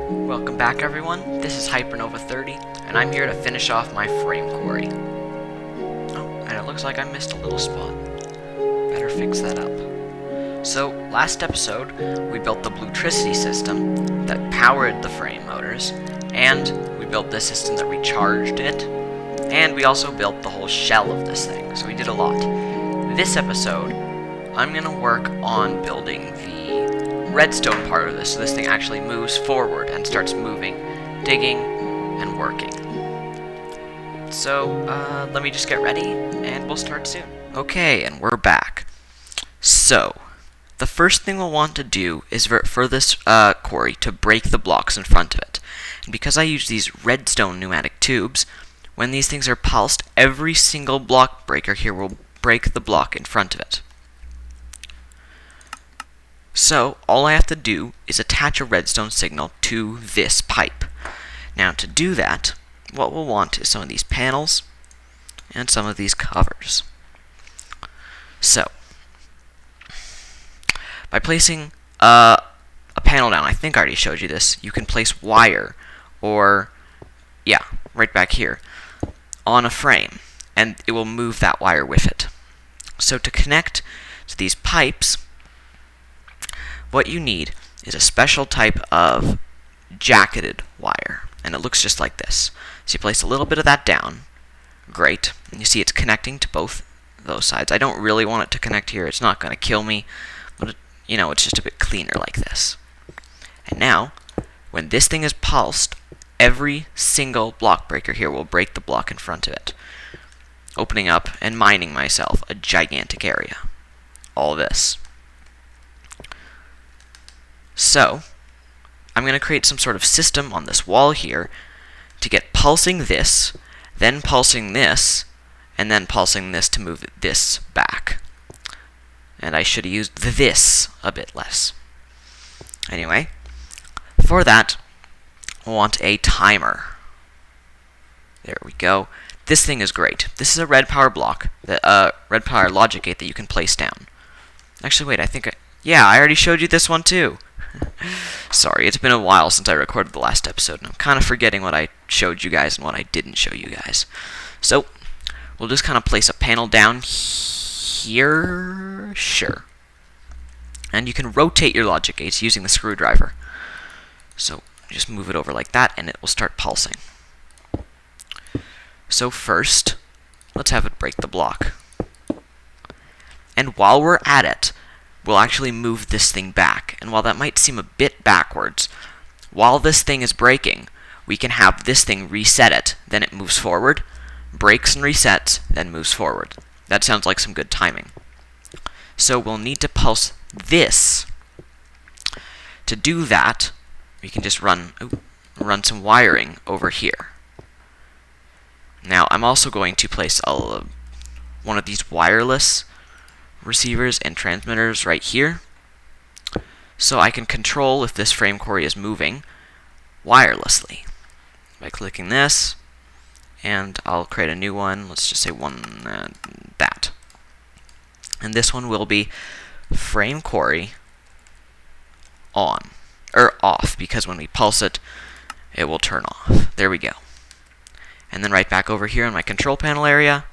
Welcome back, everyone. This is Hypernova30, and I'm here to finish off my frame quarry. Oh, and it looks like I missed a little spot. Better fix that up. So, last episode, we built the bluetricity system that powered the frame motors, and we built this system that recharged it, and we also built the whole shell of this thing, so we did a lot. This episode, I'm going to work on building the redstone part of this, so this thing actually moves forward and starts moving, digging, and working. So, let me just get ready, and we'll start soon. Okay, and we're back. So, the first thing we'll want to do is for this quarry to break the blocks in front of it. And because I use these redstone pneumatic tubes, when these things are pulsed, every single block breaker here will break the block in front of it. So, all I have to do is attach a redstone signal to this pipe. Now, to do that, what we'll want is some of these panels and some of these covers. So, by placing a panel down, I think I already showed you this, you can place wire, or, yeah, right back here, on a frame, and it will move that wire with it. So, to connect to these pipes, what you need is a special type of jacketed wire, and it looks just like this. So you place a little bit of that down, great, and you see it's connecting to both those sides. I don't really want it to connect here, it's not going to kill me, but it's just a bit cleaner like this. And now, when this thing is pulsed, every single block breaker here will break the block in front of it, opening up and mining myself a gigantic area. All this. So, I'm going to create some sort of system on this wall here to get pulsing this, then pulsing this, and then pulsing this to move this back. And I should have used this a bit less. Anyway, for that, I want a timer. There we go. This thing is great. This is a Redpower block, Redpower logic gate that you can place down. Actually, wait, I already showed you this one too. Sorry, it's been a while since I recorded the last episode, and I'm kind of forgetting what I showed you guys and what I didn't show you guys. So, we'll just kind of place a panel down here. Sure. And you can rotate your logic gates using the screwdriver. So, just move it over like that, and it will start pulsing. So first, let's have it break the block. And while we're at it, we'll actually move this thing back. And while that might seem a bit backwards, while this thing is breaking, we can have this thing reset it. Then it moves forward, breaks and resets, then moves forward. That sounds like some good timing. So we'll need to pulse this. To do that, we can just run some wiring over here. Now, I'm also going to place one of these wireless receivers and transmitters right here, so I can control if this frame quarry is moving wirelessly by clicking this, and I'll create a new one. Let's just say that, and this one will be frame quarry on or off, because when we pulse it, it will turn off. There we go. And then right back over here in my control panel area,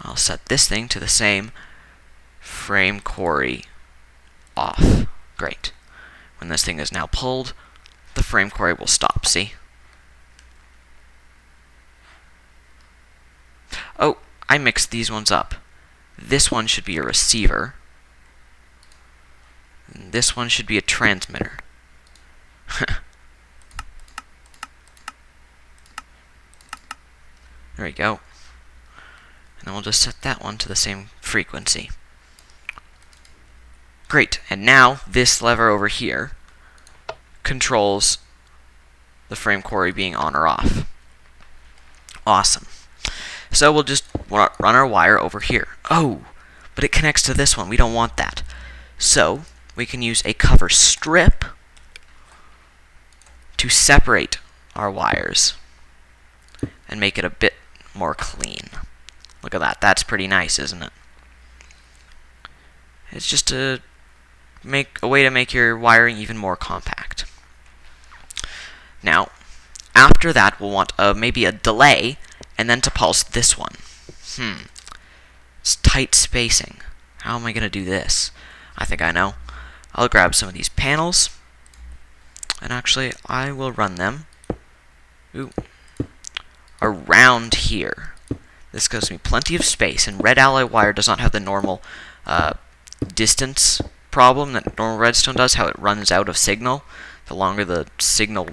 I'll set this thing to the same frame quarry off. Great. When this thing is now pulled, the frame quarry will stop, see? Oh, I mixed these ones up. This one should be a receiver. And this one should be a transmitter. There we go. And then we'll just set that one to the same frequency. Great, and now this lever over here controls the frame quarry being on or off. Awesome. So we'll just run our wire over here. Oh, but it connects to this one. We don't want that. So we can use a cover strip to separate our wires and make it a bit more clean. Look at that. That's pretty nice, isn't it? It's just a way to make your wiring even more compact. Now, after that, we'll want maybe a delay, and then to pulse this one. It's tight spacing. How am I going to do this? I think I know. I'll grab some of these panels, and actually, I will run them around here. This gives me plenty of space, and red alloy wire does not have the normal distance problem that normal redstone does, how it runs out of signal the longer the signal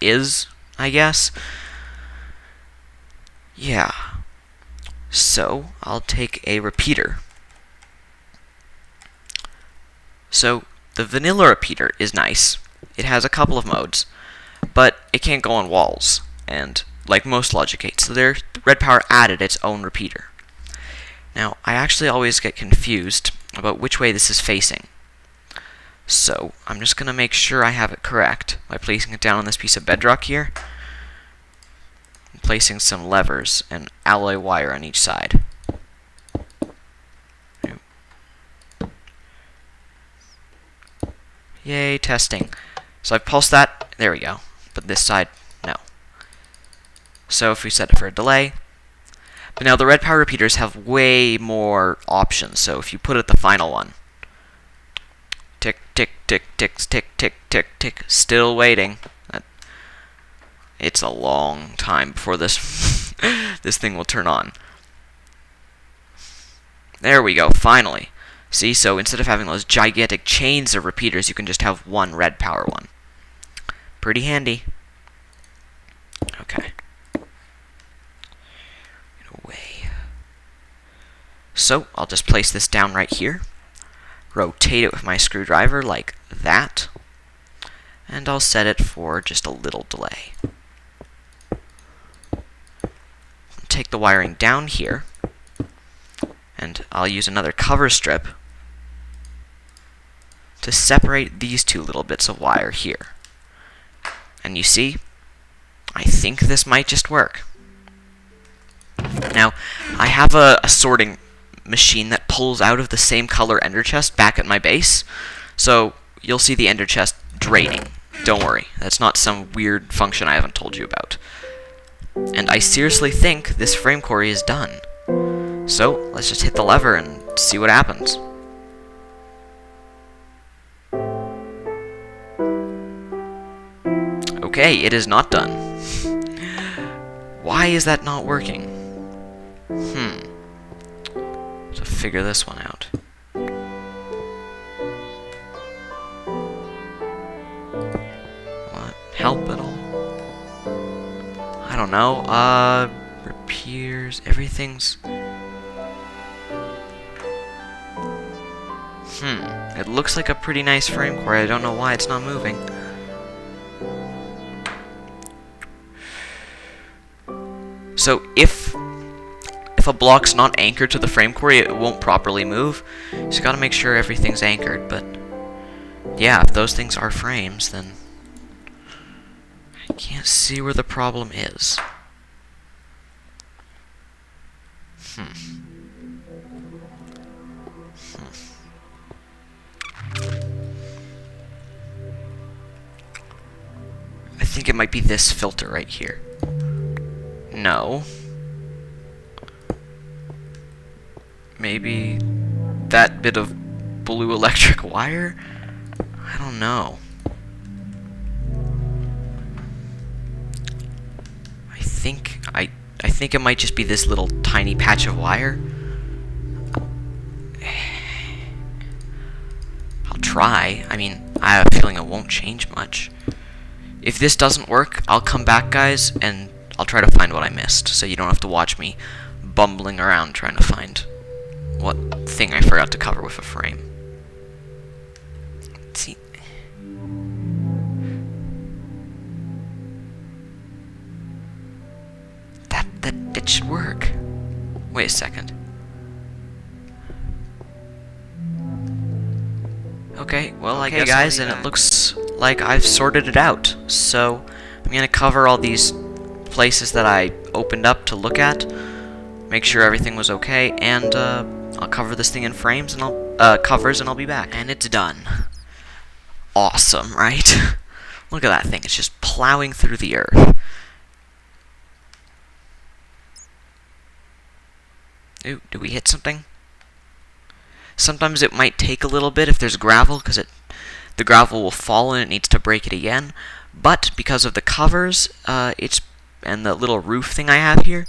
is, I guess. Yeah. So, I'll take a repeater. So, the vanilla repeater is nice. It has a couple of modes, but it can't go on walls, and like most logic gates, so Redpower added its own repeater. Now, I actually always get confused about which way this is facing. So, I'm just going to make sure I have it correct by placing it down on this piece of bedrock here, and placing some levers and alloy wire on each side. Yay, testing. So I've pulsed that, there we go, but this side, no. So if we set it for a delay, but now the Redpower repeaters have way more options, so if you put it the final one, tick, tick, tick, tick, tick, tick, tick, tick, still waiting. It's a long time before this this thing will turn on. There we go, finally. See, so instead of having those gigantic chains of repeaters, you can just have one Redpower one. Pretty handy. Okay. Get away. So, I'll just place this down right here. Rotate it with my screwdriver like that. And I'll set it for just a little delay. Take the wiring down here. And I'll use another cover strip to separate these two little bits of wire here. And you see, I think this might just work. Now, I have a sorting machine that pulls out of the same color ender chest back at my base, so you'll see the ender chest draining. Don't worry, that's not some weird function I haven't told you about. And I seriously think this frame quarry is done. So, let's just hit the lever and see what happens. Okay, it is not done. Why is that not working? So figure this one out. Will it help at all? I don't know. Repairs, everything's... It looks like a pretty nice frame quarry. I don't know why it's not moving. So if a block's not anchored to the frame quarry, it won't properly move. You just gotta make sure everything's anchored, but yeah, if those things are frames, then I can't see where the problem is. I think it might be this filter right here. No. Maybe that bit of blue electric wire? I don't know. I think it might just be this little tiny patch of wire. I'll try. I mean, I have a feeling it won't change much. If this doesn't work, I'll come back, guys, and I'll try to find what I missed, so you don't have to watch me bumbling around trying to find what thing I forgot to cover with a frame. Let's see. That should work. Wait a second. Okay, well, I guess guys, and it looks like I've sorted it out. So, I'm gonna cover all these places that I opened up to look at, make sure everything was okay, and I'll cover this thing in frames and covers, and I'll be back. And it's done. Awesome, right? Look at that thing, it's just plowing through the earth. Ooh, did we hit something? Sometimes it might take a little bit if there's gravel, because the gravel will fall and it needs to break it again. But because of the covers, and the little roof thing I have here,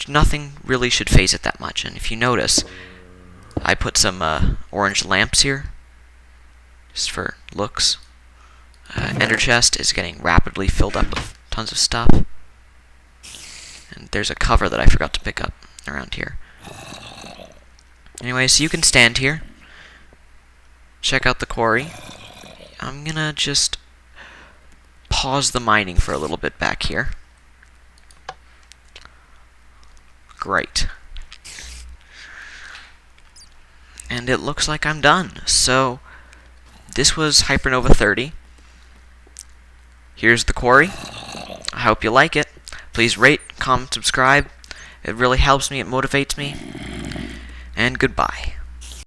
nothing really should phase it that much. And if you notice, I put some orange lamps here, just for looks. Enderchest is getting rapidly filled up with tons of stuff. And there's a cover that I forgot to pick up around here. Anyway, so you can stand here, check out the quarry. I'm gonna just pause the mining for a little bit back here. Great. And it looks like I'm done. So, this was Hypernova 30. Here's the quarry. I hope you like it. Please rate, comment, subscribe. It really helps me, it motivates me. And goodbye.